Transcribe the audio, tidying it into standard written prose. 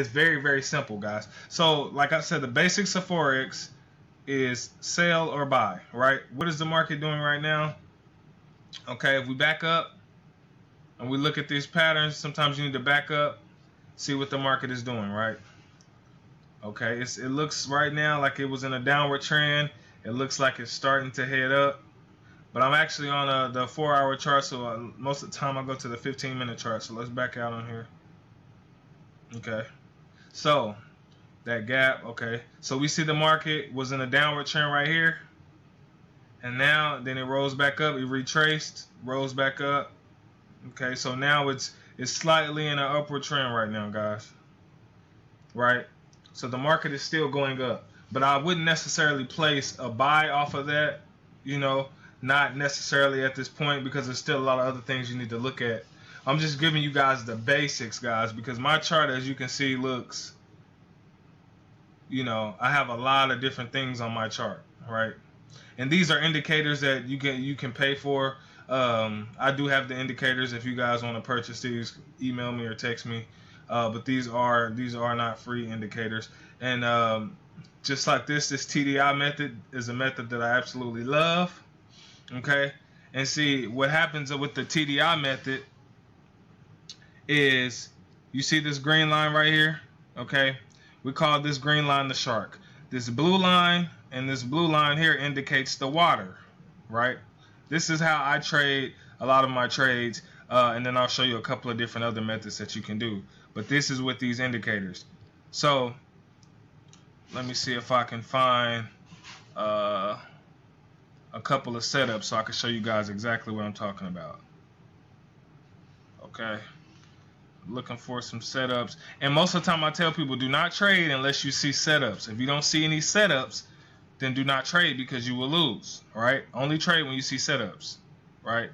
It's very, very simple, guys. So, like I said, the basics of Forex is sell or buy, right? What is the market doing right now? Okay, if we back up and we look at these patterns, sometimes you need to back up, see what the market is doing, right? Okay, it looks right now like it was in a downward trend. It looks like it's starting to head up. But I'm actually on the 4-hour chart, so most of the time I go to the 15-minute chart. So let's back out on here. Okay. So that gap, okay. So we see the market was in a downward trend right here. And now then it rose back up, it retraced, rose back up. Okay, so now it's slightly in an upward trend right now, guys. Right? So the market is still going up. But I wouldn't necessarily place a buy off of that, you know, not necessarily at this point, because there's still a lot of other things you need to look at. I'm just giving you guys the basics, guys, because my chart, as you can see, looks, you know, I have a lot of different things on my chart, right? And these are indicators that you can pay for. I do have the indicators. If you guys want to purchase these, email me or text me. But these are not free indicators. And just like this TDI method is a method that I absolutely love. Okay, and see what happens with the TDI method is you see this green line right here. Okay, we call this green line the shark. This blue line and this blue line here indicates the water, right? This is how I trade a lot of my trades, and then I'll show you a couple of different other methods that you can do. But this is with these indicators. So let me see if I can find a couple of setups so I can show you guys exactly what I'm talking about. Okay, looking for some setups, and most of the time I tell people do not trade unless you see setups. If you don't see any setups, then do not trade, because you will lose. All right, only trade when you see setups, right?